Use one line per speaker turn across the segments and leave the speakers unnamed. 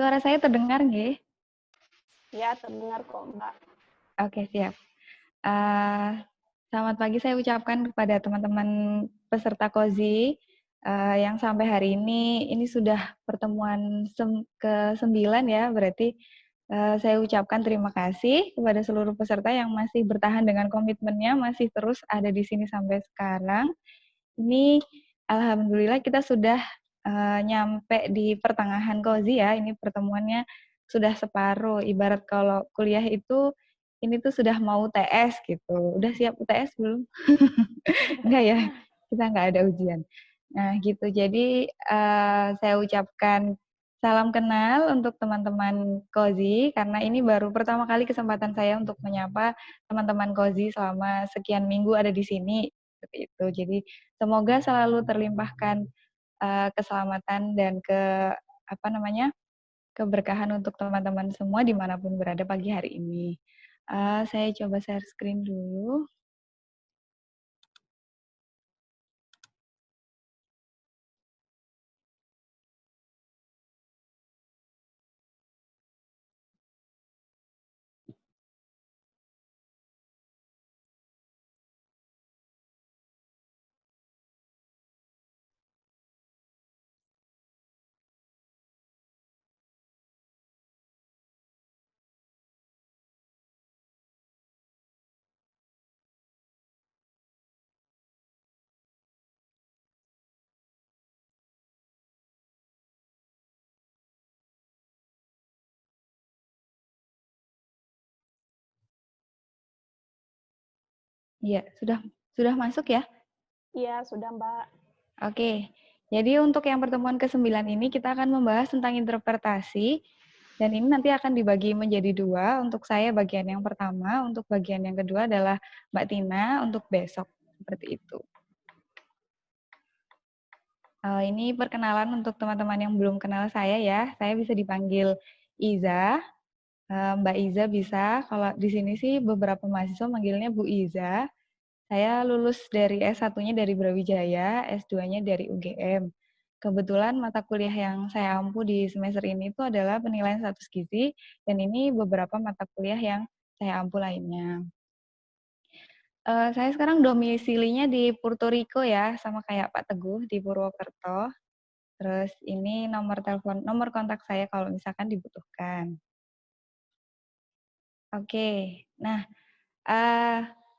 Suara saya terdengar nggih?
Ya, terdengar kok, Mbak.
Oke, siap. Eh, Selamat pagi saya ucapkan kepada teman-teman peserta Kozi yang sampai hari ini sudah pertemuan ke-9 ya, berarti saya ucapkan terima kasih kepada seluruh peserta yang masih bertahan dengan komitmennya, masih terus ada di sini sampai sekarang. Ini alhamdulillah kita sudah nyampe di pertengahan Kozi ya, ini pertemuannya sudah separuh, ibarat kalau kuliah itu ini tuh sudah mau UTS gitu. Udah siap UTS belum? Enggak ya, kita nggak ada ujian. Nah gitu, jadi saya ucapkan salam kenal untuk teman-teman Kozi, karena ini baru pertama kali kesempatan saya untuk menyapa teman-teman Kozi selama sekian minggu ada di sini. Seperti itu. Jadi semoga selalu terlimpahkan keselamatan dan keberkahan untuk teman-teman semua dimanapun berada pagi hari ini. Saya coba share screen dulu. Iya, sudah masuk ya?
Iya, sudah, Mbak.
Oke. Jadi untuk yang pertemuan ke-9 ini kita akan membahas tentang interpretasi, dan ini nanti akan dibagi menjadi dua. Untuk saya bagian yang pertama, untuk bagian yang kedua adalah Mbak Tina untuk besok. Seperti itu. Ini perkenalan untuk teman-teman yang belum kenal saya ya. Saya bisa dipanggil Iza. Mbak Iza bisa, kalau di sini sih beberapa mahasiswa manggilnya Bu Iza. Saya lulus dari S1-nya dari Brawijaya, S2-nya dari UGM. Kebetulan mata kuliah yang saya ampu di semester ini itu adalah penilaian status gizi, dan ini beberapa mata kuliah yang saya ampu lainnya. Saya sekarang domisilinya di Puerto Rico ya, sama kayak Pak Teguh di Purwokerto. Terus ini nomor kontak saya kalau misalkan dibutuhkan. Oke, nah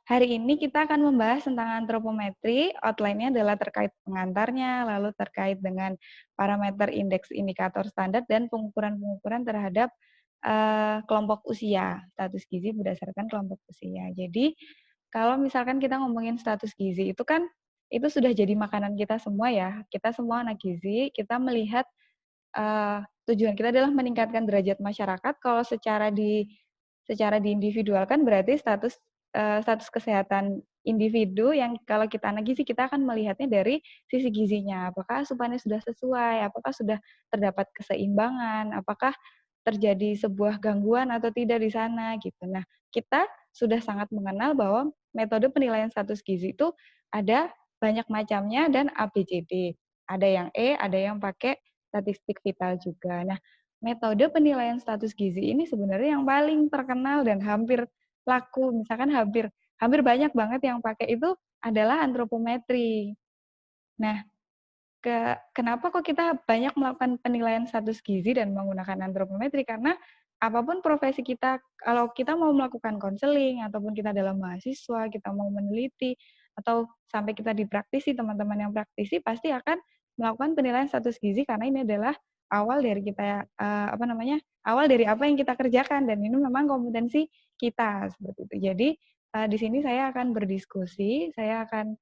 hari ini kita akan membahas tentang antropometri. Outline-nya adalah terkait pengantarnya, lalu terkait dengan parameter indeks indikator standar dan pengukuran-pengukuran terhadap kelompok usia, status gizi berdasarkan kelompok usia. Jadi kalau misalkan kita ngomongin status gizi itu kan itu sudah jadi makanan kita semua ya. Kita semua anak gizi, kita melihat tujuan kita adalah meningkatkan derajat masyarakat. Kalau secara individual kan berarti status kesehatan individu, yang kalau kita anak gizi kita akan melihatnya dari sisi gizinya, apakah asupannya sudah sesuai, apakah sudah terdapat keseimbangan, apakah terjadi sebuah gangguan atau tidak di sana gitu. Nah, kita sudah sangat mengenal bahwa metode penilaian status gizi itu ada banyak macamnya dan ABCD. Ada yang ada yang pakai statistik vital juga. Nah, metode penilaian status gizi ini sebenarnya yang paling terkenal dan hampir laku, misalkan hampir banyak banget yang pakai itu adalah antropometri. Nah, kenapa kok kita banyak melakukan penilaian status gizi dan menggunakan antropometri? Karena apapun profesi kita, kalau kita mau melakukan konseling, ataupun kita dalam mahasiswa, kita mau meneliti, atau sampai kita di praktisi, teman-teman yang praktisi pasti akan melakukan penilaian status gizi, karena ini adalah awal dari kita, awal dari apa yang kita kerjakan, dan ini memang kompetensi kita, seperti itu. Jadi, di sini saya akan berdiskusi, saya akan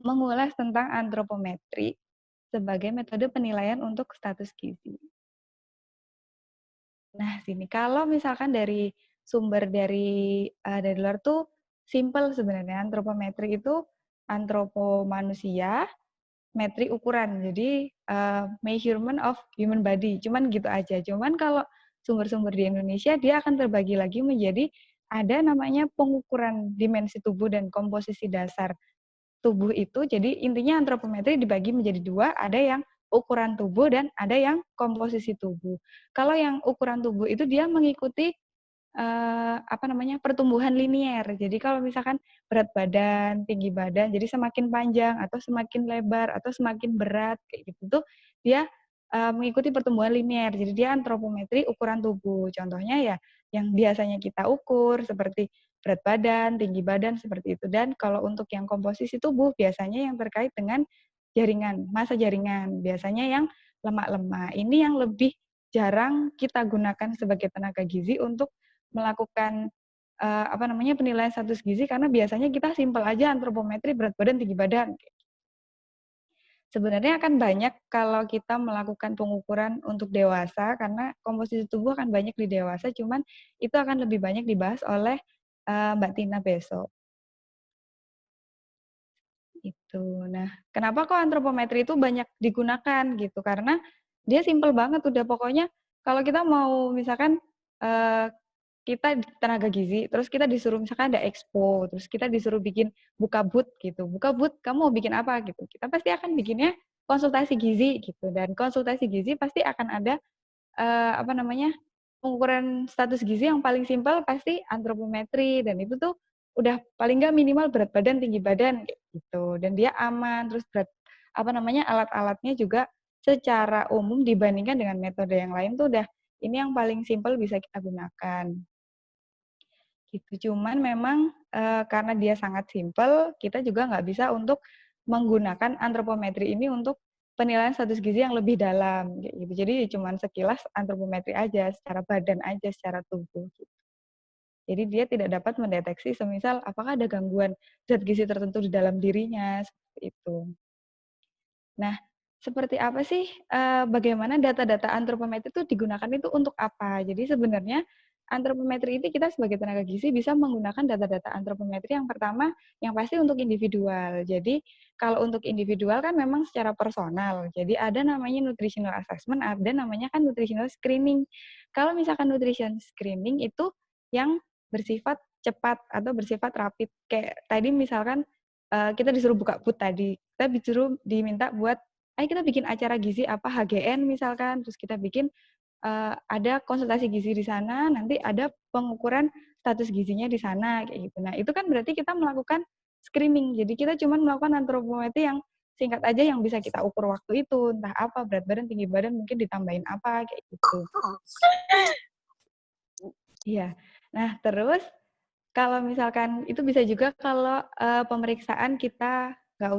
mengulas tentang antropometri sebagai metode penilaian untuk status gizi. Nah, sini kalau misalkan dari sumber dari luar tuh simple sebenarnya. Antropometri itu antropo manusia, metri ukuran. Jadi measurement of human body. Cuman gitu aja. Cuman kalau sumber-sumber di Indonesia dia akan terbagi lagi menjadi ada namanya pengukuran dimensi tubuh dan komposisi dasar tubuh itu. Jadi intinya antropometri dibagi menjadi dua, ada yang ukuran tubuh dan ada yang komposisi tubuh. Kalau yang ukuran tubuh itu dia mengikuti pertumbuhan linier. Jadi kalau misalkan berat badan, tinggi badan, jadi semakin panjang atau semakin lebar atau semakin berat kayak gitu tuh dia mengikuti pertumbuhan linier. Jadi dia antropometri ukuran tubuh. Contohnya ya yang biasanya kita ukur seperti berat badan, tinggi badan seperti itu. Dan kalau untuk yang komposisi tubuh biasanya yang terkait dengan jaringan, massa jaringan. Biasanya yang lemak-lemak. Ini yang lebih jarang kita gunakan sebagai tenaga gizi untuk melakukan penilaian status gizi karena biasanya kita simpel aja antropometri berat badan, tinggi badan. Sebenarnya akan banyak kalau kita melakukan pengukuran untuk dewasa karena komposisi tubuh akan banyak di dewasa, cuman itu akan lebih banyak dibahas oleh Mbak Tina besok. Itu. Nah, kenapa kok antropometri itu banyak digunakan gitu? Karena dia simpel banget udah pokoknya kalau kita mau misalkan kita tenaga gizi, terus kita disuruh misalkan ada expo, terus kita disuruh bikin buka booth gitu. Buka booth, kamu mau bikin apa gitu? Kita pasti akan bikinnya konsultasi gizi gitu. Dan konsultasi gizi pasti akan ada pengukuran status gizi yang paling simpel pasti antropometri dan itu tuh udah paling nggak minimal berat badan, tinggi badan kayak gitu. Dan dia aman, terus alat-alatnya juga secara umum dibandingkan dengan metode yang lain tuh udah ini yang paling simpel bisa kita gunakan. Gitu. Cuman memang karena dia sangat simpel, kita juga nggak bisa untuk menggunakan antropometri ini untuk penilaian status gizi yang lebih dalam, kayak gitu. Jadi cuman sekilas antropometri aja, secara badan aja, secara tubuh. Gitu. Jadi dia tidak dapat mendeteksi semisal apakah ada gangguan zat gizi tertentu di dalam dirinya, seperti itu. Nah, seperti apa sih, bagaimana data-data antropometri itu digunakan itu untuk apa? Jadi sebenarnya antropometri ini kita sebagai tenaga gizi bisa menggunakan data-data antropometri yang pertama, yang pasti untuk individual. Jadi kalau untuk individual kan memang secara personal. Jadi ada namanya nutritional assessment, ada namanya kan nutritional screening. Kalau misalkan nutrition screening itu yang bersifat cepat atau bersifat rapid. Kayak tadi misalkan kita disuruh buka booth tadi, kita disuruh diminta buat, ayo kita bikin acara gizi apa, HGN misalkan, terus kita bikin ada konsultasi gizi di sana, nanti ada pengukuran status gizinya di sana, kayak gitu. Nah, itu kan berarti kita melakukan screening, jadi kita cuma melakukan antropometri yang singkat aja yang bisa kita ukur waktu itu, entah apa, berat badan, tinggi badan, mungkin ditambahin apa, kayak gitu. Iya. Nah, terus kalau misalkan itu bisa juga kalau pemeriksaan kita nggak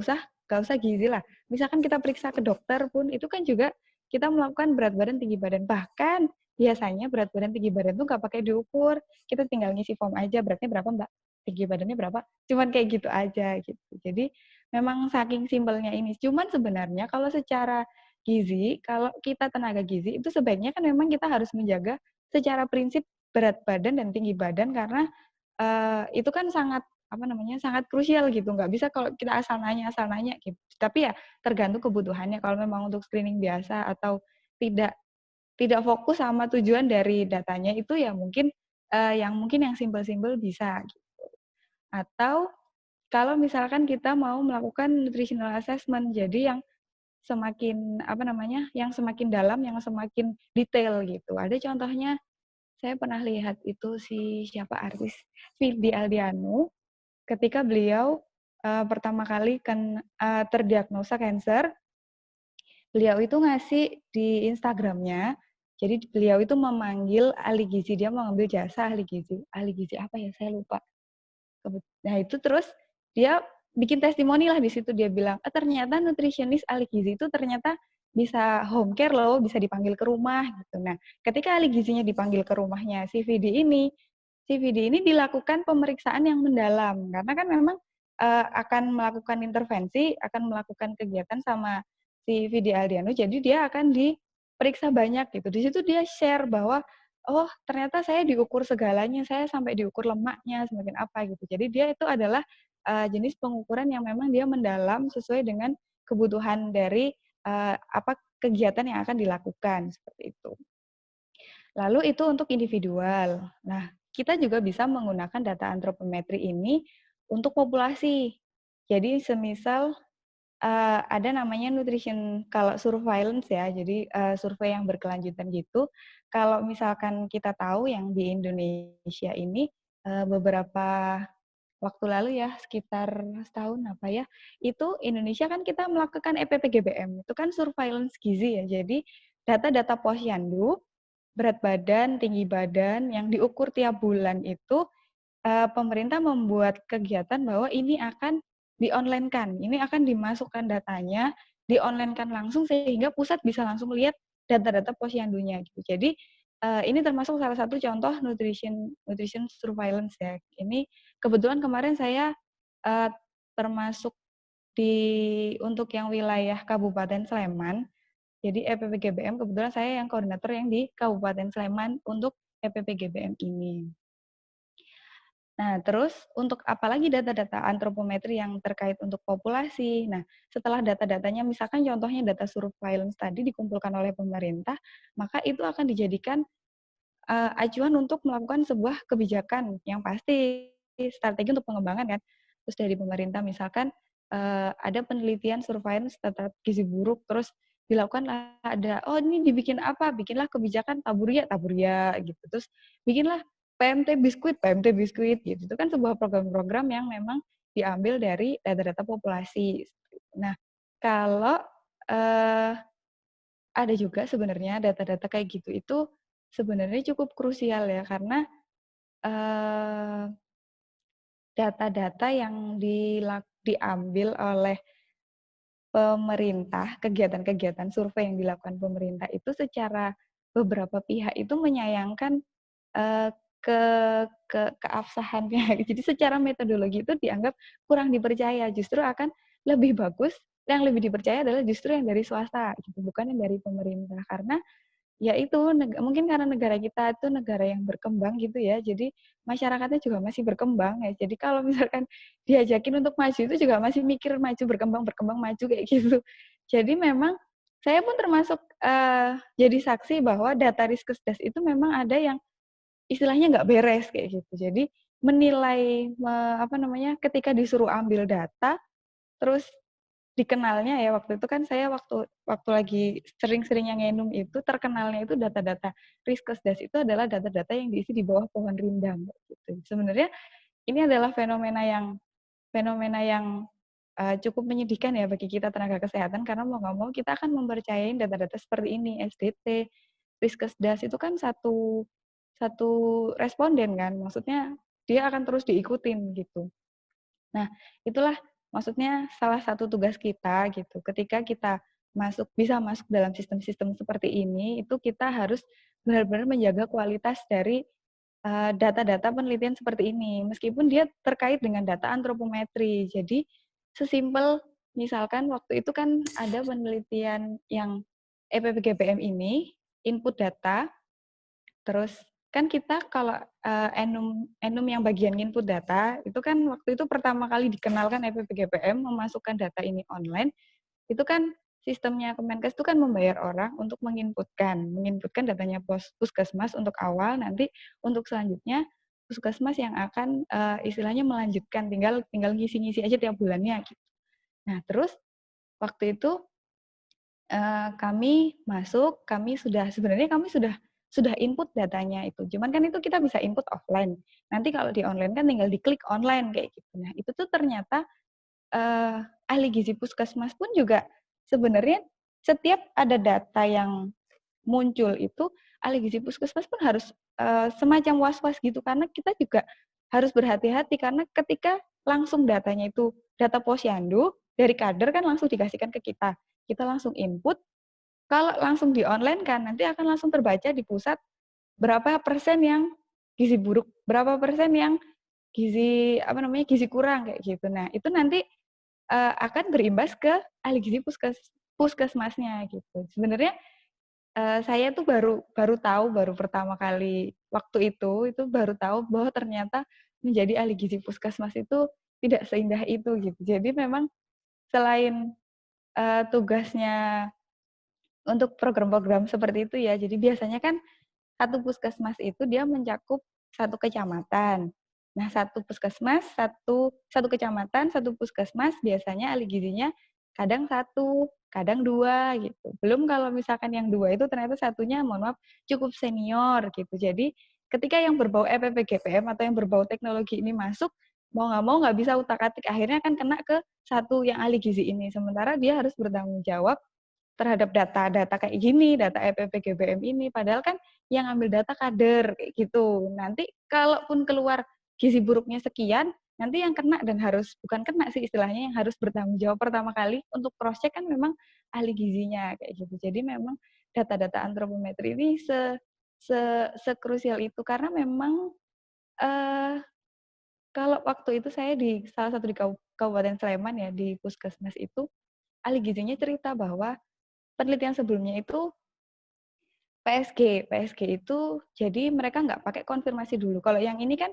usah gizi lah. Misalkan kita periksa ke dokter pun itu kan juga kita melakukan berat badan tinggi badan. Bahkan biasanya berat badan tinggi badan tuh nggak pakai diukur, kita tinggal ngisi form aja beratnya berapa Mbak, tinggi badannya berapa, cuman kayak gitu aja gitu. Jadi memang saking simpelnya ini. Cuman sebenarnya kalau secara gizi, kalau kita tenaga gizi itu sebaiknya kan memang kita harus menjaga secara prinsip berat badan dan tinggi badan karena itu kan sangat krusial gitu, nggak bisa kalau kita asal nanya gitu. Tapi ya tergantung kebutuhannya, kalau memang untuk screening biasa atau tidak tidak fokus sama tujuan dari datanya itu ya mungkin, yang simpel-simpel bisa gitu. Atau kalau misalkan kita mau melakukan nutritional assessment, jadi yang yang semakin dalam, yang semakin detail gitu. Ada contohnya saya pernah lihat itu siapa artis, Vidi Aldiano, ketika beliau, pertama kali terdiagnosa kanker, beliau itu ngasih di Instagram-nya, jadi beliau itu memanggil ahli gizi, dia mau ngambil jasa ahli gizi apa ya, saya lupa. Nah itu terus dia bikin testimoni lah di situ, dia bilang, ternyata nutritionist ahli gizi itu ternyata bisa home care loh, bisa dipanggil ke rumah gitu. Nah, ketika ahli gizinya dipanggil ke rumahnya si VD ini dilakukan pemeriksaan yang mendalam karena kan memang akan melakukan intervensi, akan melakukan kegiatan sama si VD Aldiano, jadi dia akan diperiksa banyak gitu. Di situ dia share bahwa oh ternyata saya diukur segalanya, saya sampai diukur lemaknya semakin apa gitu. Jadi dia itu adalah jenis pengukuran yang memang dia mendalam sesuai dengan kebutuhan dari kegiatan yang akan dilakukan seperti itu. Lalu itu untuk individual. Nah, kita juga bisa menggunakan data antropometri ini untuk populasi. Jadi semisal ada namanya nutrition kalau surveillance ya, jadi, survei yang berkelanjutan gitu. Kalau misalkan kita tahu yang di Indonesia ini, beberapa waktu lalu ya, sekitar setahun apa ya, itu Indonesia kan kita melakukan EPPGBM, itu kan surveillance gizi ya. Jadi data-data posyandu, berat badan, tinggi badan yang diukur tiap bulan itu, pemerintah membuat kegiatan bahwa ini akan di-online-kan, ini akan dimasukkan datanya, di-online-kan langsung sehingga pusat bisa langsung lihat data-data posyandunya gitu. Jadi, ini termasuk salah satu contoh nutrition nutrition surveillance ya. Ini kebetulan kemarin saya, eee, termasuk untuk yang wilayah Kabupaten Sleman, jadi EPPGBM kebetulan saya yang koordinator yang di Kabupaten Sleman untuk EPPGBM ini. Nah, terus untuk apalagi data-data antropometri yang terkait untuk populasi. Nah, setelah data-datanya misalkan contohnya data surveillance tadi dikumpulkan oleh pemerintah, maka itu akan dijadikan acuan untuk melakukan sebuah kebijakan yang pasti, strategi untuk pengembangan kan. Terus dari pemerintah misalkan, ada penelitian surveillance terhadap gizi buruk, terus dilakukanlah ada, "Oh ini dibikin apa?" Bikinlah kebijakan taburya gitu, terus bikinlah PMT biskuit gitu. Itu kan sebuah program-program yang memang diambil dari data-data populasi. Nah, kalau, eee ada juga sebenarnya data-data kayak gitu itu sebenarnya cukup krusial ya karena, eee, data-data yang diambil oleh pemerintah, kegiatan-kegiatan survei yang dilakukan pemerintah itu secara beberapa pihak itu menyayangkan, eee, ke keabsahannya. Jadi secara metodologi itu dianggap kurang dipercaya, justru akan lebih bagus yang lebih dipercaya adalah justru yang dari swasta gitu, bukan yang dari pemerintah. Karena ya itu, mungkin karena negara kita itu negara yang berkembang gitu ya, jadi masyarakatnya juga masih berkembang ya. Jadi kalau misalkan diajakin untuk maju itu juga masih mikir maju, berkembang berkembang, maju kayak gitu. Jadi memang saya pun termasuk, jadi saksi bahwa data Riskesdas itu memang ada yang istilahnya nggak beres kayak gitu. Jadi menilai, apa namanya, ketika disuruh ambil data, terus dikenalnya ya waktu itu kan saya waktu waktu lagi sering-seringnya ngenum itu terkenalnya itu data-data Riskesdas itu adalah data-data yang diisi di bawah pohon rindang gitu. Sebenarnya ini adalah fenomena yang, cukup menyedihkan ya bagi kita tenaga kesehatan karena mau nggak mau kita akan mempercayai data-data seperti ini, SDT, Riskesdas itu kan satu satu responden kan, maksudnya dia akan terus diikutin gitu. Nah, itulah maksudnya salah satu tugas kita gitu. Ketika kita bisa masuk dalam sistem-sistem seperti ini, itu kita harus benar-benar menjaga kualitas dari data-data penelitian seperti ini. Meskipun dia terkait dengan data antropometri. Jadi sesimpel misalkan waktu itu kan ada penelitian yang EPPGBM ini, input data. Terus kan kita kalau, Enum Enum yang bagian input data, itu kan waktu itu pertama kali dikenalkan EPPGPM memasukkan data ini online, itu kan sistemnya Kemenkes itu kan membayar orang untuk menginputkan datanya puskesmas untuk awal, nanti untuk selanjutnya puskesmas yang akan, istilahnya melanjutkan, tinggal tinggal ngisi-ngisi aja tiap bulannya gitu. Nah terus waktu itu kami sudah input datanya itu, cuman kan itu kita bisa input offline. Nanti kalau di online kan tinggal diklik online kayak gitu. Nah, itu tuh ternyata, ahli gizi puskesmas pun juga sebenarnya setiap ada data yang muncul itu, ahli gizi puskesmas pun harus, semacam was-was gitu, karena kita juga harus berhati-hati karena ketika langsung datanya itu data posyandu, dari kader kan langsung dikasihkan ke kita. Kita langsung input, kalau langsung di-online kan, nanti akan langsung terbaca di pusat berapa persen yang gizi buruk, berapa persen yang gizi kurang kayak gitu. Nah, itu nanti, akan berimbas ke ahli gizi puskesmasnya gitu. Sebenarnya, saya tuh baru baru tahu, baru pertama kali waktu itu baru tahu bahwa ternyata menjadi ahli gizi puskesmas itu tidak seindah itu gitu. Jadi memang selain, tugasnya untuk program-program seperti itu ya. Jadi biasanya kan satu puskesmas itu dia mencakup satu kecamatan. Nah, satu puskesmas, satu satu kecamatan, satu puskesmas biasanya ahli gizinya kadang satu, kadang dua gitu. Belum kalau misalkan yang dua itu ternyata satunya mohon maaf cukup senior gitu. Jadi ketika yang berbau EPPGPM atau yang berbau teknologi ini masuk, mau nggak mau nggak bisa utak-atik, akhirnya akan kena ke satu yang ahli gizi ini. Sementara dia harus bertanggung jawab terhadap data-data kayak gini, data EPPGPM ini. Padahal kan yang ambil data kader kayak gitu. Nanti kalaupun keluar gizi buruknya sekian, nanti yang kena dan harus bukan kena sih istilahnya, yang harus bertanggung jawab pertama kali untuk cross check kan memang ahli gizinya kayak gitu. Jadi memang data-data antropometri ini sekrusial itu karena memang eh, kalau waktu itu saya di salah satu di Kabupaten Sleman ya di Puskesmas itu ahli gizinya cerita bahwa penelitian sebelumnya itu PSG itu jadi mereka nggak pakai konfirmasi dulu. Kalau yang ini kan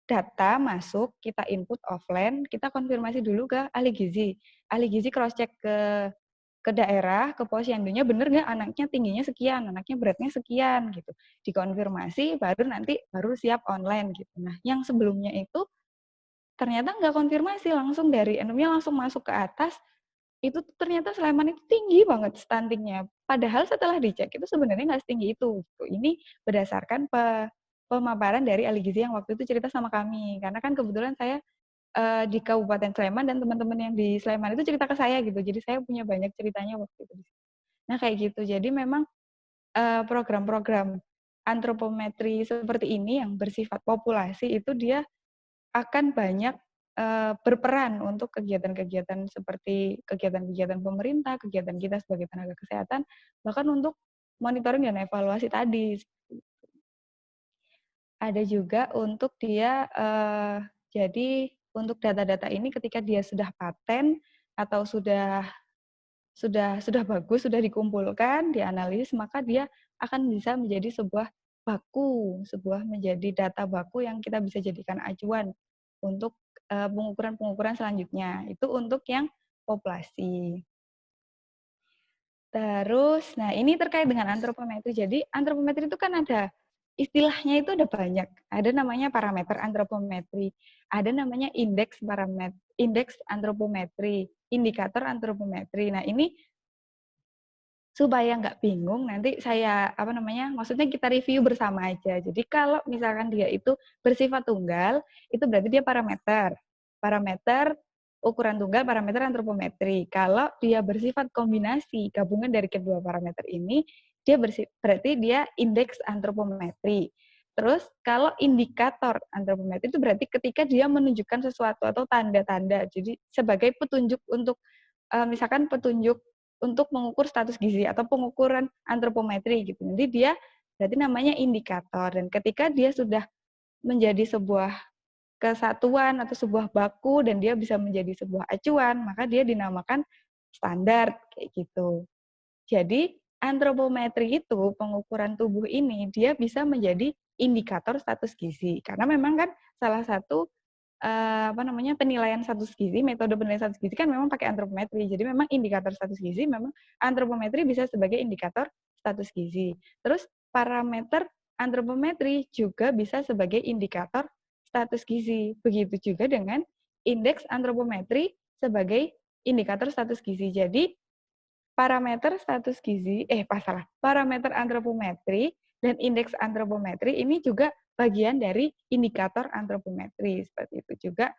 data masuk, kita input offline, kita konfirmasi dulu ke ahli gizi. Ahli gizi cross check ke daerah, ke posyandunya bener nggak anaknya tingginya sekian, anaknya beratnya sekian gitu. Dikonfirmasi baru nanti baru siap online gitu. Nah, yang sebelumnya itu ternyata nggak konfirmasi langsung dari anemia langsung masuk ke atas itu ternyata Sleman itu tinggi banget stuntingnya. Padahal setelah dicek itu sebenarnya nggak setinggi itu. Ini berdasarkan pemaparan dari ahli gizi yang waktu itu cerita sama kami. Karena kan kebetulan saya di Kabupaten Sleman dan teman-teman yang di Sleman itu cerita ke saya gitu. Jadi saya punya banyak ceritanya waktu itu. Nah kayak gitu. Jadi memang program-program antropometri seperti ini yang bersifat populasi itu dia akan banyak berperan untuk kegiatan-kegiatan seperti kegiatan-kegiatan pemerintah, kegiatan kita sebagai tenaga kesehatan, bahkan untuk monitoring dan evaluasi tadi. Ada juga untuk dia jadi untuk data-data ini ketika dia sudah paten atau sudah bagus, sudah dikumpulkan, dianalisis, maka dia akan bisa menjadi sebuah baku, sebuah menjadi data baku yang kita bisa jadikan acuan untuk pengukuran-pengukuran selanjutnya. Itu untuk yang populasi. Terus, nah ini terkait dengan antropometri. Jadi antropometri itu kan ada istilahnya itu ada banyak. Ada namanya parameter antropometri, ada namanya indeks parameter, indeks antropometri, indikator antropometri. Nah ini supaya nggak bingung, nanti saya, apa namanya, maksudnya kita review bersama aja. Jadi kalau misalkan dia itu bersifat tunggal, itu berarti dia parameter. Parameter ukuran tunggal, parameter antropometri. Kalau dia bersifat kombinasi, gabungan dari kedua parameter ini, dia berarti dia indeks antropometri. Terus kalau indikator antropometri itu berarti ketika dia menunjukkan sesuatu atau tanda-tanda. Jadi sebagai petunjuk untuk misalkan petunjuk untuk mengukur status gizi atau pengukuran antropometri gitu. Nanti dia berarti namanya indikator dan ketika dia sudah menjadi sebuah kesatuan atau sebuah baku dan dia bisa menjadi sebuah acuan, maka dia dinamakan standar kayak gitu. Jadi antropometri itu pengukuran tubuh ini dia bisa menjadi indikator status gizi karena memang kan salah satu apa namanya penilaian status gizi, metode penilaian status gizi kan memang pakai antropometri. Jadi memang indikator status gizi memang antropometri bisa sebagai indikator status gizi. Terus parameter antropometri juga bisa sebagai indikator status gizi. Begitu juga dengan indeks antropometri sebagai indikator status gizi. Jadi parameter status gizi, parameter antropometri dan indeks antropometri ini juga bagian dari indikator antropometri. Seperti itu juga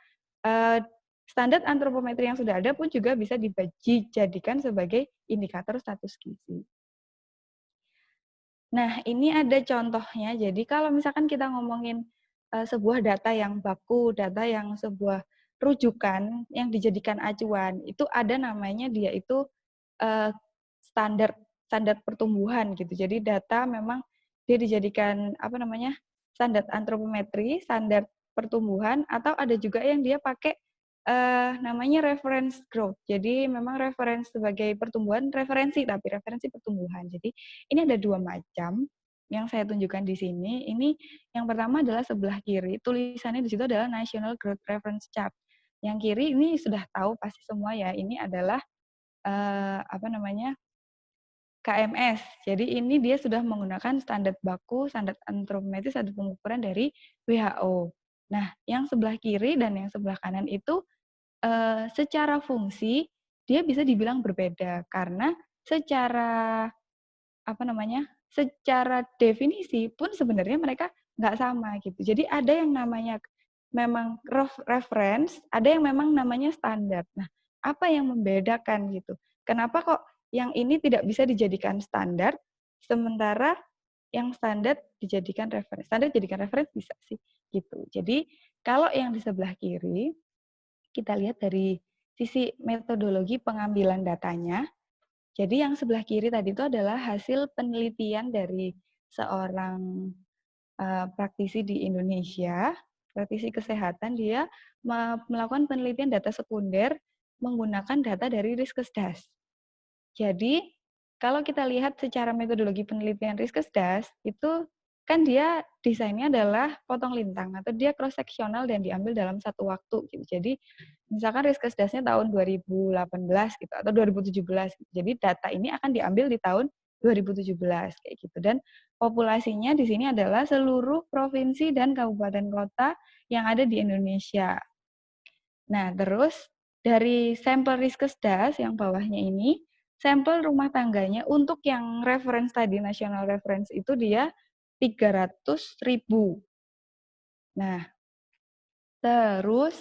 standar antropometri yang sudah ada pun juga bisa dijadikan sebagai indikator status gizi. Nah, ini ada contohnya. Jadi kalau misalkan kita ngomongin sebuah data yang baku, data yang sebuah rujukan yang dijadikan acuan, itu ada namanya dia itu uh, standar standar pertumbuhan gitu. Jadi data memang dia dijadikan apa namanya standar antropometri, standar pertumbuhan, atau ada juga yang dia pakai namanya reference growth. Jadi memang reference sebagai pertumbuhan referensi tapi referensi pertumbuhan. Jadi ini ada dua macam yang saya tunjukkan di sini. Ini yang pertama adalah sebelah kiri, tulisannya di situ adalah National Growth Reference Chart. Yang kiri ini sudah tahu pasti semua ya, ini adalah apa namanya KMS. Jadi ini dia sudah menggunakan standar baku, standar antropometri, standar pengukuran dari WHO. Nah, yang sebelah kiri dan yang sebelah kanan itu secara fungsi dia bisa dibilang berbeda karena secara secara definisi pun sebenarnya mereka nggak sama gitu. Jadi ada yang namanya memang reference, ada yang memang namanya standar. Nah, apa yang membedakan gitu? Kenapa kok yang ini tidak bisa dijadikan standar, sementara yang standar dijadikan reference? Standar dijadikan reference bisa sih gitu. Jadi kalau yang di sebelah kiri, kita lihat dari sisi metodologi pengambilan datanya. Jadi yang sebelah kiri tadi itu adalah hasil penelitian dari seorang praktisi di Indonesia, praktisi kesehatan. Dia melakukan penelitian data sekunder menggunakan data dari Riskesdas. Jadi kalau kita lihat secara metodologi penelitian Riskesdas, itu kan dia desainnya adalah potong lintang atau dia cross sectional dan diambil dalam satu waktu gitu. Jadi misalkan Riskesdasnya tahun 2018 gitu atau 2017 gitu. Jadi data ini akan diambil di tahun 2017 kayak gitu. Dan populasinya di sini adalah seluruh provinsi dan kabupaten kota yang ada di Indonesia. Nah, terus dari sampel Riskesdas yang bawahnya ini, sampel rumah tangganya untuk yang reference tadi, national reference itu dia 300.000. Nah, terus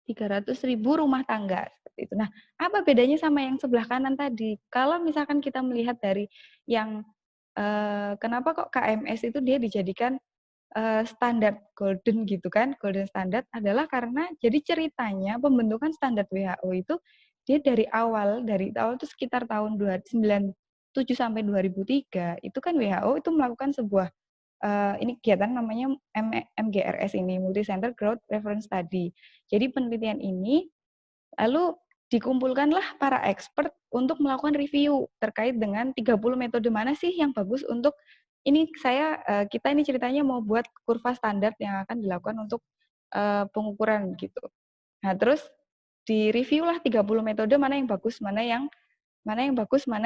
300.000 rumah tangga seperti itu. Nah, apa bedanya sama yang sebelah kanan tadi? Kalau misalkan kita melihat dari yang kenapa kok KMS itu dia dijadikan standar golden gitu kan, golden standard adalah karena jadi ceritanya pembentukan standar WHO itu dia dari awal itu sekitar tahun 1997 sampai 2003 itu kan WHO itu melakukan sebuah ini kegiatan namanya MGRS ini, Multi Center Growth Reference Study. Jadi penelitian ini lalu dikumpulkanlah para expert untuk melakukan review terkait dengan 30 metode mana sih yang bagus untuk ini kita ini ceritanya mau buat kurva standar yang akan dilakukan untuk pengukuran gitu. Nah, terus di-review lah 30 metode mana yang bagus, mana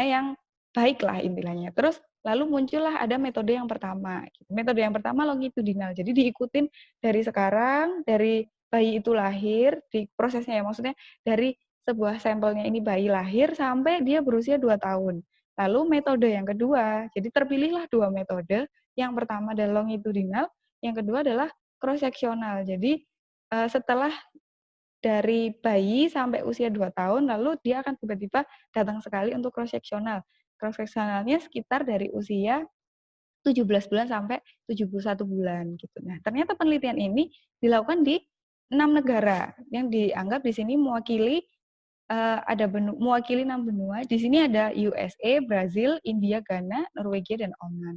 yang baik lah intinya. Terus lalu muncullah ada metode yang pertama. Metode yang pertama longitudinal. Jadi diikutin dari sekarang, dari bayi itu lahir, di prosesnya ya maksudnya dari sebuah sampelnya ini bayi lahir sampai dia berusia 2 tahun. Lalu metode yang kedua, jadi terpilihlah dua metode. Yang pertama adalah longitudinal, yang kedua adalah cross-sectional. Jadi setelah dari bayi sampai usia 2 tahun, lalu dia akan tiba-tiba datang sekali untuk cross-sectional. Cross-sectionalnya sekitar dari usia 17 bulan sampai 71 bulan gitu. Nah, ternyata penelitian ini dilakukan di 6 negara yang dianggap di sini mewakili mewakili 6 benua. Di sini ada USA, Brazil, India, Ghana, Norwegia, dan Oman.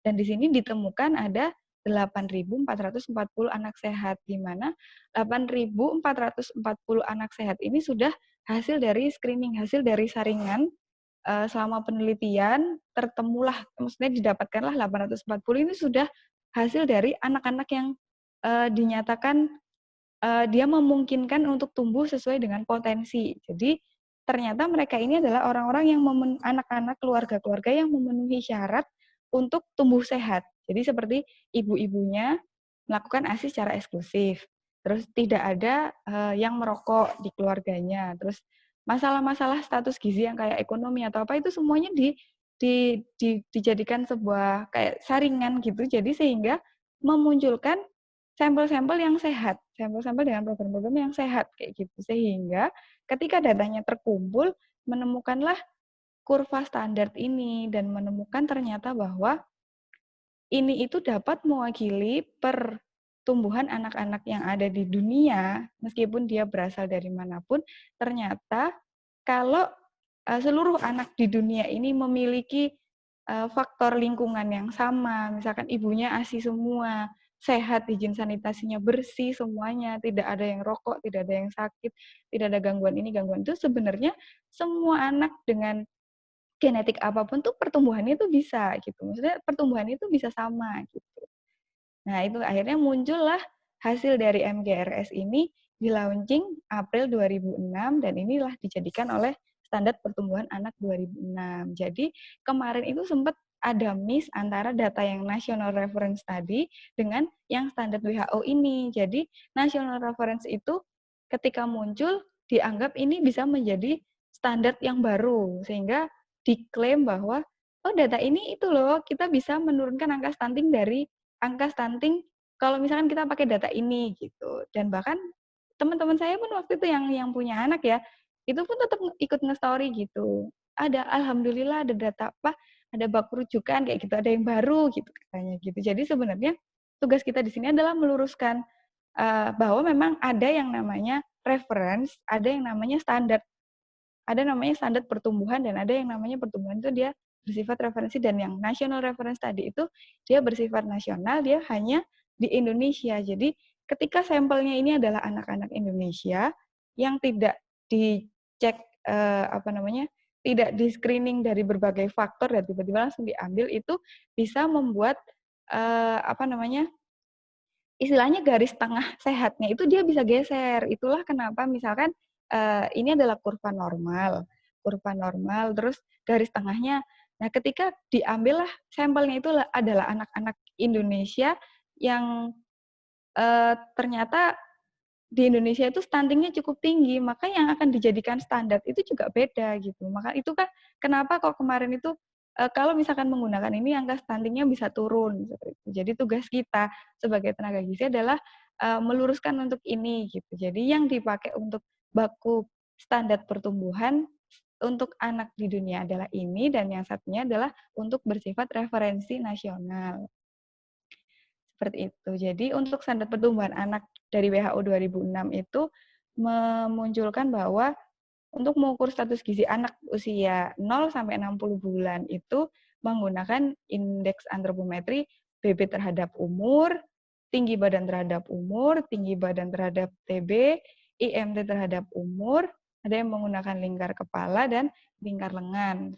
Dan di sini ditemukan ada 8.440 anak sehat, di mana 8.440 anak sehat ini sudah hasil dari screening, hasil dari saringan selama penelitian tertemulah, maksudnya didapatkanlah 840 ini sudah hasil dari anak-anak yang dinyatakan dia memungkinkan untuk tumbuh sesuai dengan potensi. Jadi ternyata mereka ini adalah orang-orang yang anak-anak keluarga-keluarga yang memenuhi syarat untuk tumbuh sehat. Jadi seperti ibu-ibunya melakukan ASI secara eksklusif. Terus tidak ada yang merokok di keluarganya. Terus masalah-masalah status gizi yang kayak ekonomi atau apa itu semuanya dijadikan sebuah kayak saringan gitu. Jadi sehingga memunculkan sampel-sampel yang sehat, sampel-sampel dengan program-program yang sehat kayak gitu. Sehingga ketika datanya terkumpul, menemukanlah kurva standar ini dan menemukan ternyata bahwa ini itu dapat mewakili pertumbuhan anak-anak yang ada di dunia, meskipun dia berasal dari manapun, ternyata kalau seluruh anak di dunia ini memiliki faktor lingkungan yang sama, misalkan ibunya ASI semua, sehat, higien sanitasinya bersih semuanya, tidak ada yang rokok, tidak ada yang sakit, tidak ada gangguan ini, gangguan itu, sebenarnya semua anak dengan genetik apapun tuh pertumbuhannya itu bisa gitu. Maksudnya pertumbuhannya itu bisa sama gitu. Nah, itu akhirnya muncullah hasil dari MGRS ini di launching April 2006 dan inilah dijadikan oleh standar pertumbuhan anak 2006. Jadi kemarin itu sempat ada miss antara data yang National Reference tadi dengan yang standar WHO ini. Jadi National Reference itu ketika muncul dianggap ini bisa menjadi standar yang baru, sehingga diklaim bahwa, "Oh, data ini itu loh, kita bisa menurunkan angka stunting dari angka stunting kalau misalkan kita pakai data ini," gitu. Dan bahkan teman-teman saya pun waktu itu yang punya anak ya, itu pun tetap ikut nge-story gitu. Alhamdulillah ada data apa, ada bak rujukan kayak gitu, ada yang baru gitu katanya gitu. Jadi sebenarnya tugas kita di sini adalah meluruskan, bahwa memang ada yang namanya reference, ada yang namanya standar. Ada namanya standar pertumbuhan dan ada yang namanya pertumbuhan itu dia bersifat referensi, dan yang national reference tadi itu dia bersifat nasional, dia hanya di Indonesia. Jadi ketika sampelnya ini adalah anak-anak Indonesia yang tidak dicek, apa namanya, tidak di-screening dari berbagai faktor dan tiba-tiba langsung diambil, itu bisa membuat, apa namanya, istilahnya garis tengah sehatnya itu dia bisa geser. Itulah kenapa misalkan, ini adalah kurva normal, terus garis tengahnya. Nah, ketika diambillah sampelnya itu adalah anak-anak Indonesia yang, ternyata di Indonesia itu stuntingnya cukup tinggi, maka yang akan dijadikan standar itu juga beda gitu. Maka itu kan kenapa kok kemarin itu, kalau misalkan menggunakan ini angka stuntingnya bisa turun seperti itu. Jadi tugas kita sebagai tenaga gizi adalah, meluruskan untuk ini gitu. Jadi yang dipakai untuk baku standar pertumbuhan untuk anak di dunia adalah ini, dan yang satunya adalah untuk bersifat referensi nasional. Seperti itu. Jadi untuk standar pertumbuhan anak dari WHO 2006 itu memunculkan bahwa untuk mengukur status gizi anak usia 0 sampai 60 bulan itu menggunakan indeks antropometri BB terhadap umur, tinggi badan terhadap umur, tinggi badan terhadap TB, IMT terhadap umur, ada yang menggunakan lingkar kepala dan lingkar lengan.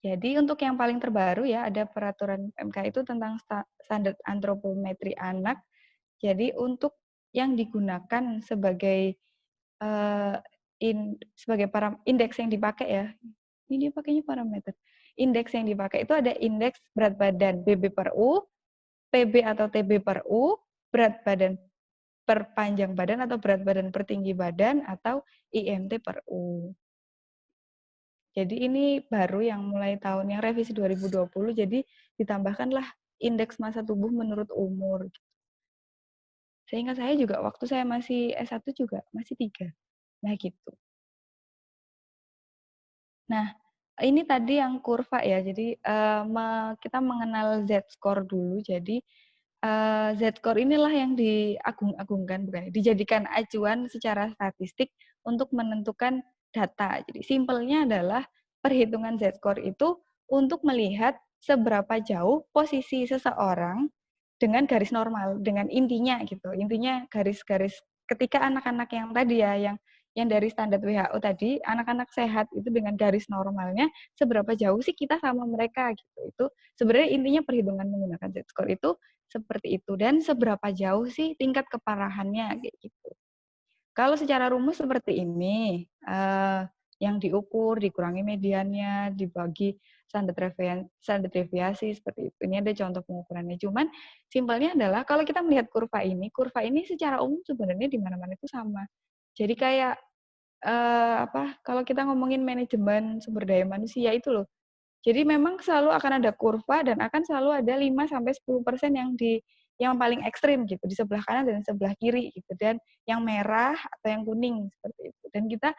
Jadi untuk yang paling terbaru ya, ada peraturan PMK itu tentang standar antropometri anak. Jadi untuk yang digunakan sebagai uh, sebagai indeks yang dipakai ya, ini dia pakainya parameter. Indeks yang dipakai itu ada indeks berat badan BB per U, PB atau TB per U, berat badan per panjang badan atau berat badan per tinggi badan, atau IMT per U. Jadi ini baru yang mulai tahun yang revisi 2020, jadi ditambahkanlah indeks massa tubuh menurut umur. Seingat saya juga waktu saya masih S1 juga masih 3. Nah gitu. Nah, ini tadi yang kurva ya, jadi kita mengenal Z-score dulu. Jadi Z-score inilah yang diagung-agungkan, bukan, dijadikan acuan secara statistik untuk menentukan data. Jadi simpelnya adalah perhitungan Z-score itu untuk melihat seberapa jauh posisi seseorang dengan garis normal, dengan intinya gitu. Intinya garis-garis ketika anak-anak yang tadi ya, yang dari standar WHO tadi, anak-anak sehat itu dengan garis normalnya seberapa jauh sih kita sama mereka gitu. Itu sebenarnya intinya perhitungan menggunakan Z-score itu seperti itu, dan seberapa jauh sih tingkat keparahannya kayak gitu. Kalau secara rumus seperti ini, yang diukur, dikurangi mediannya, dibagi standar deviasi seperti itu. Ini ada contoh pengukurannya. Cuman simpelnya adalah kalau kita melihat kurva ini secara umum sebenarnya di mana-mana itu sama. Jadi kayak kalau kita ngomongin manajemen sumber daya manusia itu loh. Jadi memang selalu akan ada kurva dan akan selalu ada 5-10% yang paling ekstrim gitu, di sebelah kanan dan sebelah kiri gitu, dan yang merah atau yang kuning seperti itu. Dan kita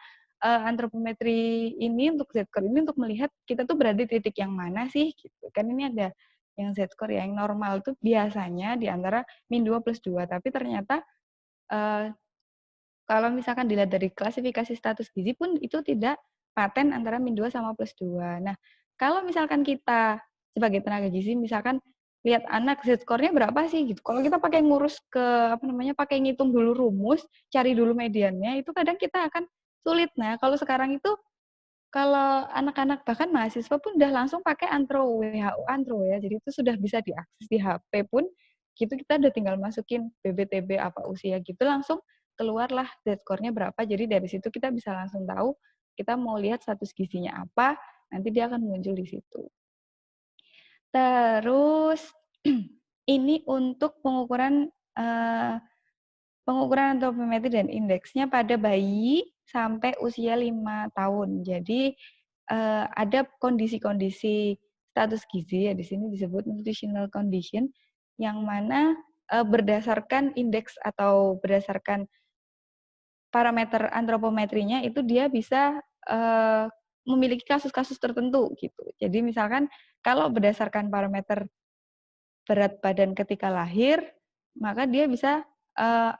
antropometri ini untuk Z-score ini untuk melihat kita tuh berada di titik yang mana sih gitu. Kan ini ada yang Z-score yang normal tuh biasanya di antara -2 plus 2, tapi ternyata kalau misalkan dilihat dari klasifikasi status gizi pun itu tidak paten antara -2 sama +2. Nah, kalau misalkan kita sebagai tenaga gizi misalkan lihat anak Z-score-nya berapa sih gitu. Kalau kita pakai ngurus pakai ngitung dulu rumus, cari dulu mediannya, itu kadang kita akan sulit. Nah, kalau sekarang itu kalau anak-anak bahkan mahasiswa pun udah langsung pakai WHO Antro ya. Jadi itu sudah bisa diakses di HP pun gitu, kita udah tinggal masukin BBTB apa usia gitu, langsung keluarlah Z-score-nya berapa. Jadi dari situ kita bisa langsung tahu kita mau lihat status gizinya apa, nanti dia akan muncul di situ. Terus ini untuk pengukuran pengukuran antropometri dan indeksnya pada bayi sampai usia 5 tahun. Jadi ada kondisi-kondisi status gizi ya di sini disebut nutritional condition yang mana berdasarkan indeks atau berdasarkan parameter antropometrinya itu dia bisa memiliki kasus-kasus tertentu gitu. Jadi misalkan kalau berdasarkan parameter berat badan ketika lahir, maka dia bisa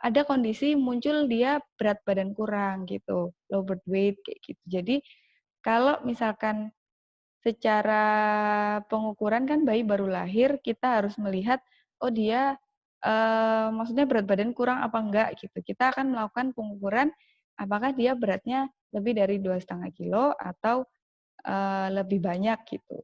ada kondisi muncul dia berat badan kurang gitu, low birth weight kayak gitu. Jadi kalau misalkan secara pengukuran kan bayi baru lahir, kita harus melihat, oh dia maksudnya berat badan kurang apa enggak gitu. Kita akan melakukan pengukuran apakah dia beratnya lebih dari 2,5 kilo atau lebih banyak gitu.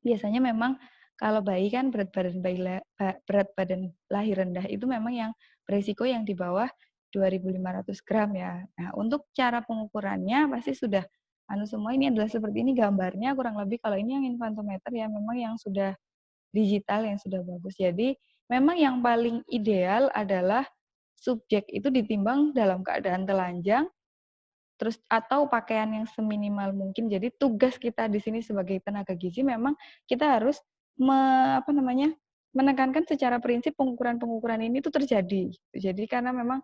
Biasanya memang kalau bayi kan berat badan lahir rendah itu memang yang beresiko yang di bawah 2.500 gram ya. Nah, untuk cara pengukurannya pasti sudah semua ini adalah seperti ini gambarnya kurang lebih kalau ini yang infantometer ya memang yang sudah digital yang sudah bagus. Jadi memang yang paling ideal adalah subjek itu ditimbang dalam keadaan telanjang terus atau pakaian yang seminimal mungkin. Jadi tugas kita di sini sebagai tenaga gizi memang kita harus menekankan secara prinsip pengukuran-pengukuran ini tuh terjadi. Jadi karena memang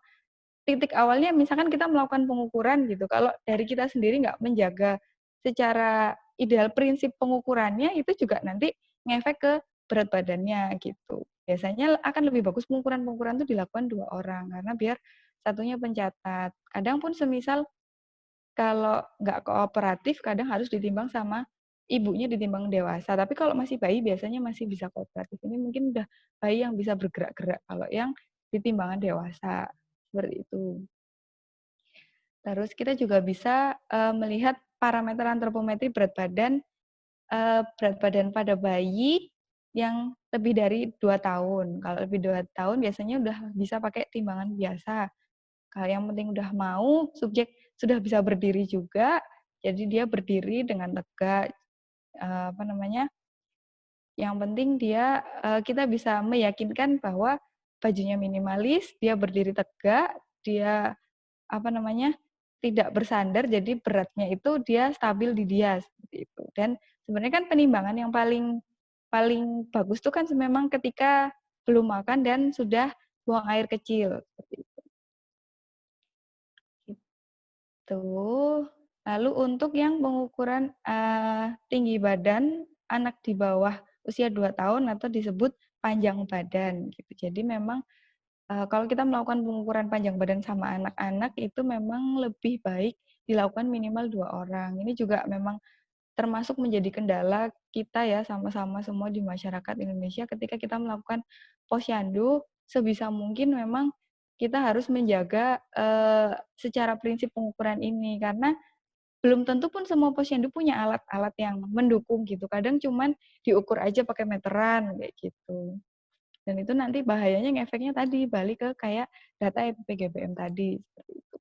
titik awalnya misalkan kita melakukan pengukuran gitu, kalau dari kita sendiri nggak menjaga secara ideal prinsip pengukurannya itu juga nanti ngefek ke berat badannya gitu. Biasanya akan lebih bagus pengukuran-pengukuran itu dilakukan 2 orang karena biar satunya pencatat. Kadang pun semisal kalau nggak kooperatif kadang harus ditimbang sama ibunya ditimbang dewasa. Tapi kalau masih bayi biasanya masih bisa kooperatif. Ini mungkin udah bayi yang bisa bergerak-gerak. Kalau yang ditimbangan dewasa seperti itu. Terus kita juga bisa melihat parameter antropometri berat badan pada bayi yang lebih dari 2 tahun. Kalau lebih 2 tahun biasanya udah bisa pakai timbangan biasa. Kalau yang penting udah mau, subjek sudah bisa berdiri juga, jadi dia berdiri dengan tegak, yang penting dia kita bisa meyakinkan bahwa bajunya minimalis, dia berdiri tegak, dia tidak bersandar, jadi beratnya itu dia stabil di dia seperti itu. Dan sebenarnya kan penimbangan yang paling paling bagus tuh kan memang ketika belum makan dan sudah buang air kecil seperti itu. Gitu. Lalu untuk yang pengukuran tinggi badan anak di bawah usia 2 tahun atau disebut panjang badan gitu. Jadi memang kalau kita melakukan pengukuran panjang badan sama anak-anak itu memang lebih baik dilakukan minimal 2 orang. Ini juga memang termasuk menjadi kendala kita ya sama-sama semua di masyarakat Indonesia ketika kita melakukan posyandu sebisa mungkin memang kita harus menjaga secara prinsip pengukuran ini karena belum tentu pun semua posyandu punya alat-alat yang mendukung gitu. Kadang cuman diukur aja pakai meteran kayak gitu. Dan itu nanti bahayanya ngefeknya tadi balik ke kayak data PGBM tadi seperti itu.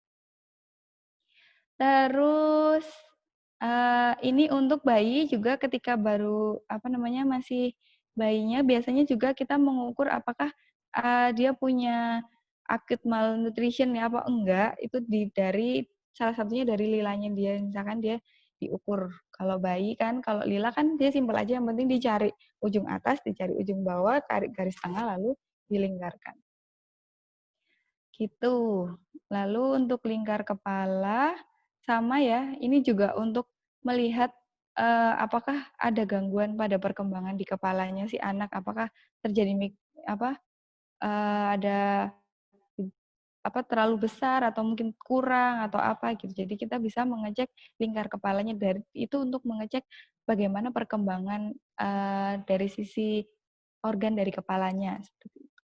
Terus ini untuk bayi juga ketika baru masih bayinya biasanya juga kita mengukur apakah dia punya acute malnutrition ya apa enggak itu dari salah satunya dari lilanya dia misalkan dia diukur kalau bayi kan kalau lila kan dia simpel aja yang penting dicari ujung atas dicari ujung bawah tarik garis tengah lalu dilingkarkan gitu. Lalu untuk lingkar kepala sama ya, ini juga untuk melihat apakah ada gangguan pada perkembangan di kepalanya si anak, apakah terjadi ada terlalu besar atau mungkin kurang atau apa gitu. Jadi kita bisa mengecek lingkar kepalanya dari itu untuk mengecek bagaimana perkembangan dari sisi organ dari kepalanya seperti itu.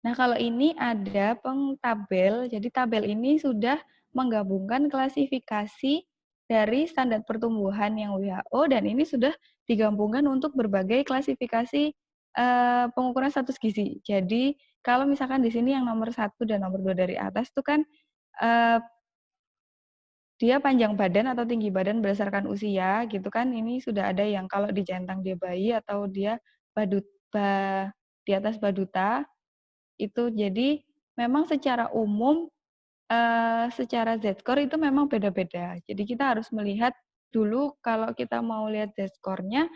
Nah, kalau ini ada pengtabel. Jadi tabel ini sudah menggabungkan klasifikasi dari standar pertumbuhan yang WHO dan ini sudah digabungkan untuk berbagai klasifikasi pengukuran status gizi. Jadi kalau misalkan di sini yang nomor 1 dan nomor 2 dari atas itu kan dia panjang badan atau tinggi badan berdasarkan usia gitu kan. Ini sudah ada yang kalau dijentang dia bayi atau dia di atas baduta Itu jadi memang secara umum secara Z-score itu memang beda-beda. Jadi kita harus melihat dulu kalau kita mau lihat Z-score-nya,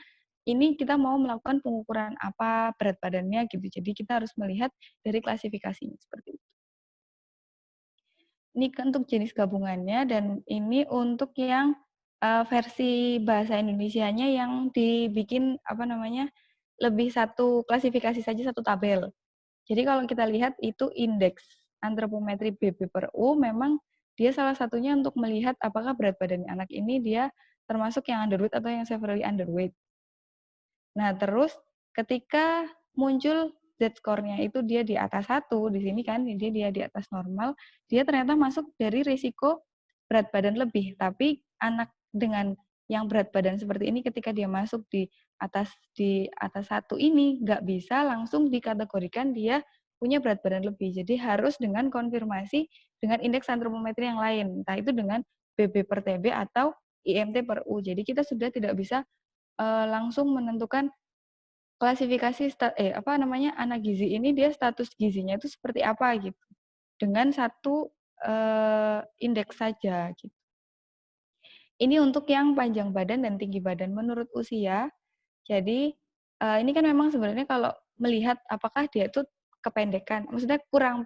ini kita mau melakukan pengukuran apa berat badannya gitu. Jadi kita harus melihat dari klasifikasinya seperti itu. Ini untuk jenis gabungannya dan ini untuk yang versi bahasa Indonesianya yang dibikin apa namanya lebih satu klasifikasi saja satu tabel. Jadi kalau kita lihat itu indeks antropometri BB per U memang dia salah satunya untuk melihat apakah berat badan anak ini dia termasuk yang underweight atau yang severely underweight. Nah, terus ketika muncul Z-score-nya itu dia di atas 1, di sini kan dia di atas normal, dia ternyata masuk dari risiko berat badan lebih. Tapi anak dengan yang berat badan seperti ini ketika dia masuk di atas 1 ini nggak bisa langsung dikategorikan dia punya berat badan lebih. Jadi harus dengan konfirmasi dengan indeks antropometri yang lain, entah itu dengan BB per TB atau IMT per U. Jadi kita sudah tidak bisa langsung menentukan klasifikasi anak gizi ini dia status gizinya itu seperti apa gitu. Dengan satu indeks saja gitu. Ini untuk yang panjang badan dan tinggi badan menurut usia. Jadi ini kan memang sebenarnya kalau melihat apakah dia itu kependekan, maksudnya kurang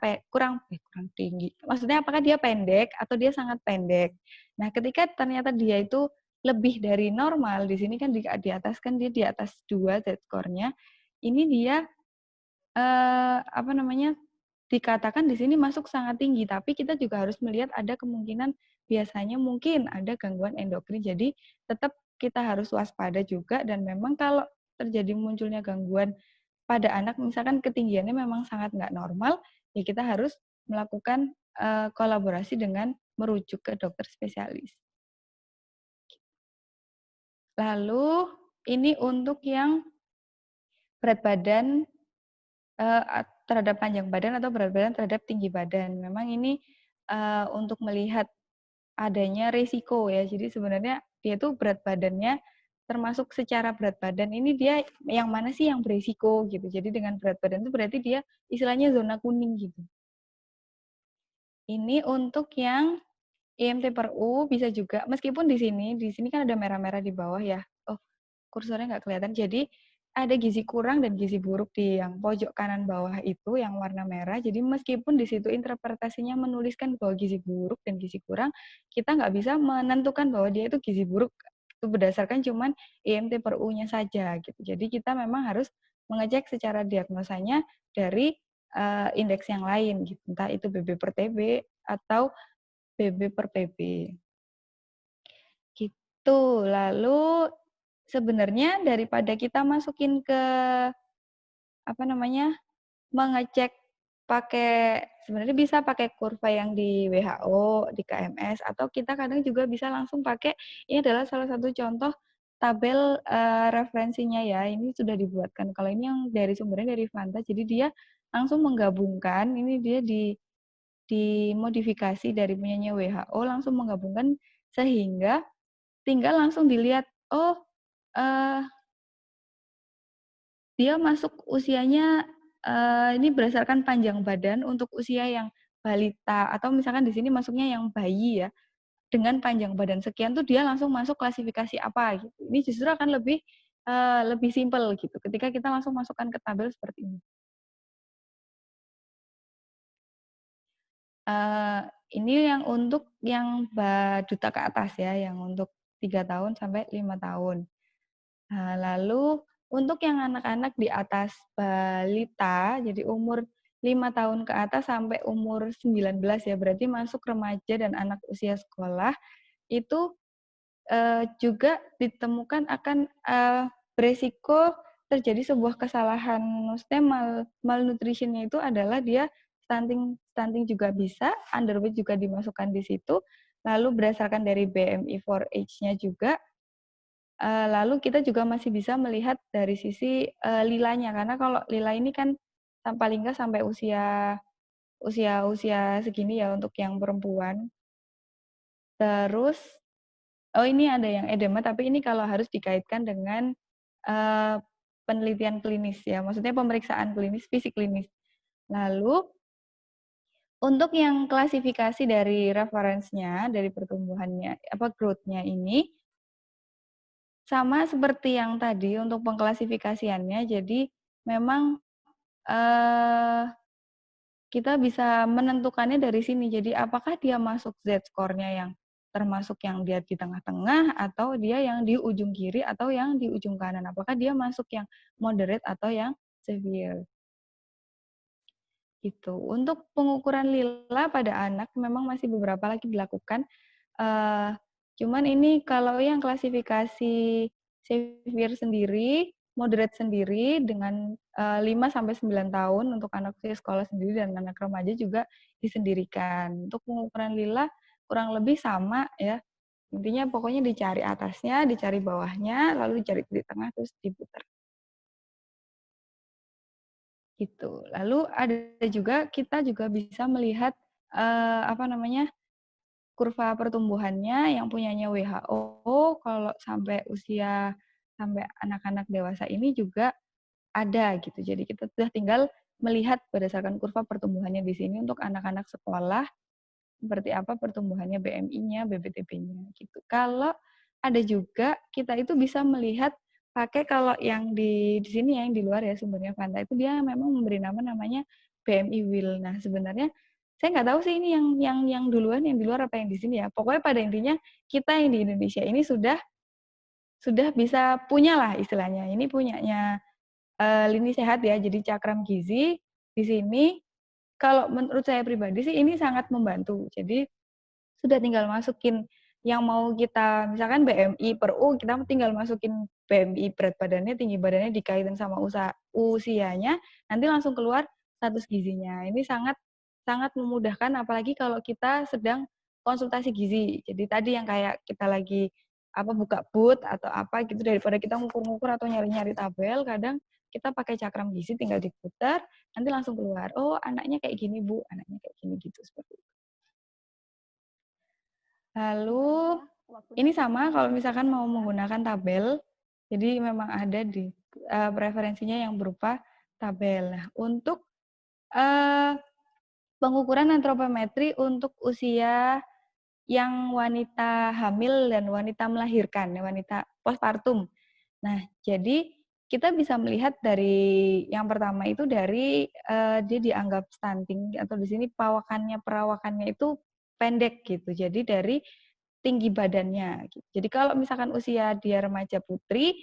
tinggi. Maksudnya apakah dia pendek atau dia sangat pendek. Nah, ketika ternyata dia itu lebih dari normal, di sini kan di atas kan dia di atas 2 Z-score-nya. Ini dia dikatakan di sini masuk sangat tinggi, tapi kita juga harus melihat ada kemungkinan biasanya mungkin ada gangguan endokrin. Jadi tetap kita harus waspada juga dan memang kalau terjadi munculnya gangguan pada anak, misalkan ketinggiannya memang sangat nggak normal, ya kita harus melakukan kolaborasi dengan merujuk ke dokter spesialis. Lalu ini untuk yang berat badan terhadap panjang badan atau berat badan terhadap tinggi badan. Memang ini untuk melihat adanya risiko ya. Jadi sebenarnya dia tuh berat badannya termasuk secara berat badan ini dia yang mana sih yang berisiko gitu. Jadi dengan berat badan itu berarti dia istilahnya zona kuning gitu. Ini untuk yang IMT per U bisa juga meskipun di sini kan ada merah-merah di bawah ya. Oh, kursornya nggak kelihatan. Jadi ada gizi kurang dan gizi buruk di yang pojok kanan bawah itu yang warna merah. Jadi meskipun di situ interpretasinya menuliskan bahwa gizi buruk dan gizi kurang, kita nggak bisa menentukan bahwa dia itu gizi buruk itu berdasarkan cuman IMT per U-nya saja gitu. Jadi kita memang harus mengecek secara diagnosanya dari indeks yang lain gitu. Entah itu BB per TB atau BB per PB. Gitu. Lalu sebenarnya daripada kita masukin ke mengecek pakai sebenarnya bisa pakai kurva yang di WHO, di KMS atau kita kadang juga bisa langsung pakai ini adalah salah satu contoh tabel referensinya ya. Ini sudah dibuatkan. Kalau ini yang dari sumbernya dari Fanta, jadi dia langsung menggabungkan ini dia dimodifikasi dari punyanya WHO langsung menggabungkan sehingga tinggal langsung dilihat, oh dia masuk usianya ini berdasarkan panjang badan untuk usia yang balita atau misalkan di sini masuknya yang bayi ya, dengan panjang badan sekian tuh dia langsung masuk klasifikasi apa gitu. Ini justru akan lebih simpel gitu ketika kita langsung masukkan ke tabel seperti ini. Eee, ini yang untuk yang duta ke atas ya, yang untuk 3 tahun sampai 5 tahun. Nah, lalu untuk yang anak-anak di atas balita, jadi umur 5 tahun ke atas sampai umur 19 ya, berarti masuk remaja dan anak usia sekolah, itu juga ditemukan akan beresiko terjadi sebuah kesalahan. Maksudnya malnutrition-nya itu adalah dia stunting stunting juga bisa, underweight juga dimasukkan di situ. Lalu berdasarkan dari BMI for age-nya juga, lalu kita juga masih bisa melihat dari sisi lilanya, karena kalau lila ini kan paling nggak sampai usia usia usia segini ya untuk yang perempuan. Terus oh ini ada yang edema, tapi ini kalau harus dikaitkan dengan penelitian klinis ya, maksudnya pemeriksaan klinis, fisik klinis. Lalu untuk yang klasifikasi dari reference-nya, dari pertumbuhannya, growth-nya ini, sama seperti yang tadi untuk pengklasifikasiannya, jadi memang, eee, kita bisa menentukannya dari sini. Jadi apakah dia masuk Z-score-nya yang termasuk yang dia di tengah-tengah, atau dia yang di ujung kiri, atau yang di ujung kanan. Apakah dia masuk yang moderate atau yang severe. Gitu. Untuk pengukuran lila pada anak memang masih beberapa lagi dilakukan, cuman ini kalau yang klasifikasi severe sendiri, moderate sendiri dengan, 5 sampai 9 tahun untuk anak usia sekolah sendiri dan anak remaja juga disendirikan. Untuk pengukuran lila kurang lebih sama ya, intinya pokoknya dicari atasnya, dicari bawahnya, lalu dicari di tengah, terus diputar. Gitu. Lalu ada juga, kita juga bisa melihat, kurva pertumbuhannya yang punyanya WHO kalau sampai usia sampai anak-anak dewasa ini juga ada gitu. Jadi kita sudah tinggal melihat berdasarkan kurva pertumbuhannya di sini untuk anak-anak sekolah, seperti apa pertumbuhannya BMI-nya, BBTB-nya gitu. Kalau ada juga kita itu bisa melihat pakai, kalau yang di sini ya, yang di luar ya sumbernya Fanta itu dia memang memberi namanya BMI Wheel. Nah, sebenarnya saya nggak tahu sih ini yang duluan yang di luar apa yang di sini ya. Pokoknya pada intinya kita yang di Indonesia ini sudah bisa punyalah istilahnya. Ini punyanya Lini Sehat ya. Jadi Cakram Gizi di sini kalau menurut saya pribadi sih ini sangat membantu. Jadi sudah tinggal masukin yang mau kita, misalkan BMI per U, kita tinggal masukin BMI berat badannya, tinggi badannya dikaitin sama usianya, nanti langsung keluar status gizinya. Ini sangat sangat memudahkan apalagi kalau kita sedang konsultasi gizi. Jadi tadi yang kayak kita lagi buka booth atau apa gitu, daripada kita ngukur-ngukur atau nyari-nyari tabel, kadang kita pakai cakram gizi tinggal diputar, nanti langsung keluar. Oh, anaknya kayak gini, Bu, anaknya kayak gini gitu seperti itu. Lalu ini sama kalau misalkan mau menggunakan tabel, jadi memang ada di preferensinya yang berupa tabel. Nah, untuk pengukuran antropometri untuk usia yang wanita hamil dan wanita melahirkan, wanita postpartum. Nah, jadi kita bisa melihat dari yang pertama itu dari dia dianggap stunting atau di sini perawakannya itu pendek gitu. Jadi dari tinggi badannya. Gitu. Jadi kalau misalkan usia dia remaja putri,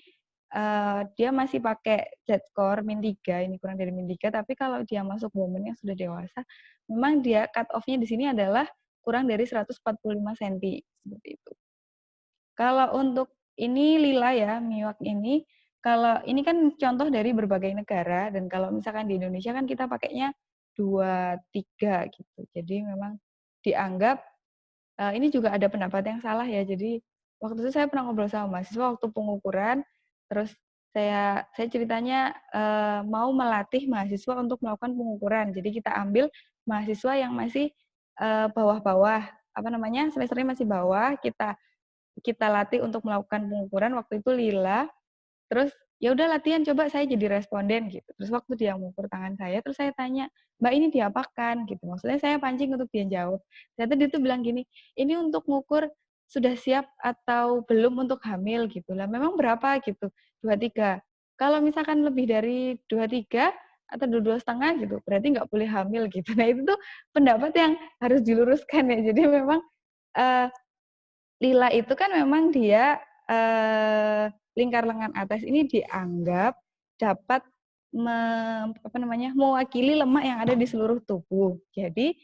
dia masih pakai Z-score -3, ini kurang dari -3, tapi kalau dia masuk woman yang sudah dewasa, memang dia cut off-nya di sini adalah kurang dari 145 cm, seperti itu. Kalau untuk ini lila ya, miwak ini, kalau ini kan contoh dari berbagai negara, dan kalau misalkan di Indonesia kan kita pakainya 2, 3 gitu. Jadi memang dianggap ini juga ada pendapat yang salah ya. Jadi waktu itu saya pernah ngobrol sama mahasiswa waktu pengukuran, terus saya ceritanya mau melatih mahasiswa untuk melakukan pengukuran. Jadi kita ambil mahasiswa yang masih bawah-bawah, semesternya masih bawah, kita latih untuk melakukan pengukuran waktu itu lila. Terus ya udah latihan, coba saya jadi responden gitu. Terus waktu dia mengukur tangan saya, terus saya tanya, "Mbak, ini diapakan?" gitu. Maksudnya saya pancing untuk dia jawab. Ternyata dia tuh bilang gini, "Ini untuk ngukur sudah siap atau belum untuk hamil," gitu. Lah memang berapa gitu? 2, 3. Kalau misalkan lebih dari 2, 3 atau 2, 2,5 gitu, berarti nggak boleh hamil gitu. Nah itu tuh pendapat yang harus diluruskan ya. Jadi memang uh, lila itu kan memang dia lingkar lengan atas ini dianggap dapat mewakili lemak yang ada di seluruh tubuh. Jadi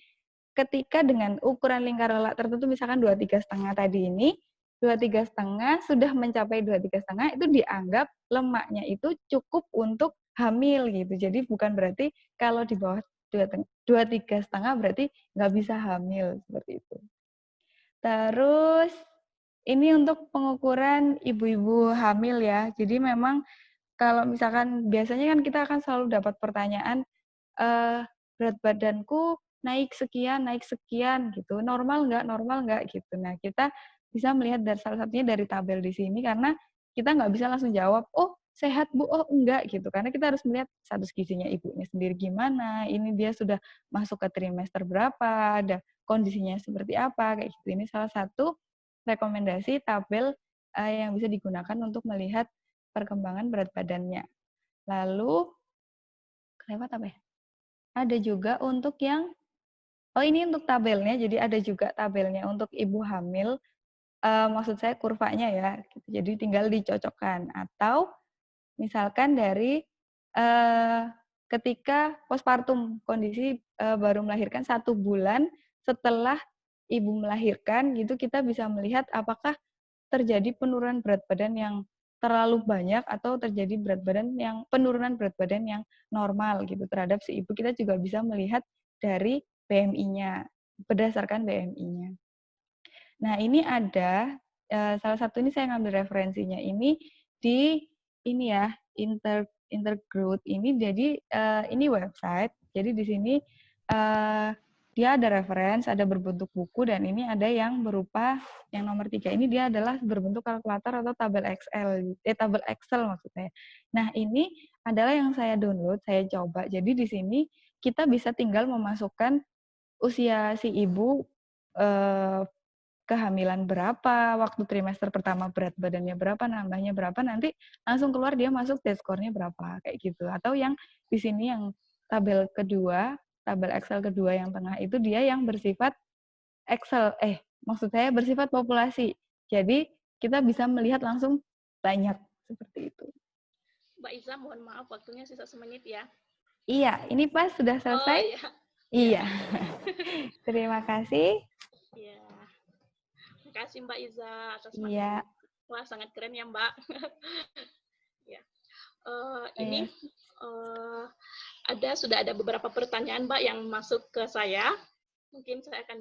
ketika dengan ukuran lingkar lemak tertentu misalkan 2, 3,5 tadi ini, 2, 3,5 sudah mencapai 2, 3,5 itu dianggap lemaknya itu cukup untuk hamil gitu. Jadi bukan berarti kalau di bawah 2, 3,5 berarti nggak bisa hamil seperti itu. Terus ini untuk pengukuran ibu-ibu hamil ya. Jadi memang kalau misalkan biasanya kan kita akan selalu dapat pertanyaan, berat badanku naik sekian gitu, normal nggak gitu. Nah kita bisa melihat dari salah satunya dari tabel di sini karena kita nggak bisa langsung jawab, oh sehat Bu, oh enggak gitu. Karena kita harus melihat status gizinya ibunya sendiri gimana, ini dia sudah masuk ke trimester berapa, ada kondisinya seperti apa, kayak gitu. Ini salah satu rekomendasi tabel yang bisa digunakan untuk melihat perkembangan berat badannya. Lalu, kelewat apa ya? Ada juga untuk yang, oh ini untuk tabelnya, jadi ada juga tabelnya untuk ibu hamil, maksud saya kurvanya ya, gitu. Jadi tinggal dicocokkan. Atau misalkan dari ketika postpartum, kondisi baru melahirkan 1 bulan setelah ibu melahirkan, gitu kita bisa melihat apakah terjadi penurunan berat badan yang terlalu banyak atau terjadi penurunan berat badan yang normal gitu terhadap si ibu. Kita juga bisa melihat dari BMI-nya, berdasarkan BMI-nya. Nah, ini ada salah satu ini saya ngambil referensinya ini di ini ya, Intergrowth ini. Jadi ini website. Jadi di sini dia ada reference, ada berbentuk buku, dan ini ada yang berupa yang nomor 3 ini dia adalah berbentuk kalkulator atau tabel Excel maksudnya. Nah, ini adalah yang saya download, saya coba. Jadi di sini kita bisa tinggal memasukkan usia si ibu, kehamilan berapa, waktu trimester pertama berat badannya berapa, nambahnya berapa, nanti langsung keluar dia masuk test score-nya berapa, kayak gitu. Atau yang di sini yang tabel kedua, tabel Excel kedua yang tengah itu dia yang bersifat maksud saya bersifat populasi. Jadi kita bisa melihat langsung banyak, seperti itu.
Mbak Iza, mohon maaf waktunya sisa semenit ya.
Iya, ini pas sudah
Oh
selesai?
iya.
Iya. Terima kasih.
Iya. Terima kasih Mbak Iza atas
Iya.
materi. Wah, sangat keren ya Mbak. Ya. Ini sudah ada beberapa pertanyaan Mbak yang masuk ke saya. Mungkin saya akan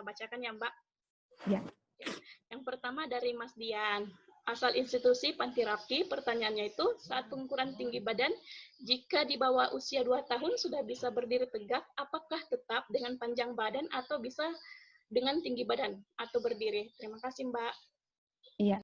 bacakan ya Mbak.
Ya.
Yang pertama dari Mas Dian. Asal institusi Pantirapi, pertanyaannya itu, saat pengukuran tinggi badan, jika di bawah usia 2 tahun sudah bisa berdiri tegak, apakah tetap dengan panjang badan atau bisa dengan tinggi badan atau berdiri? Terima kasih Mbak.
Iya.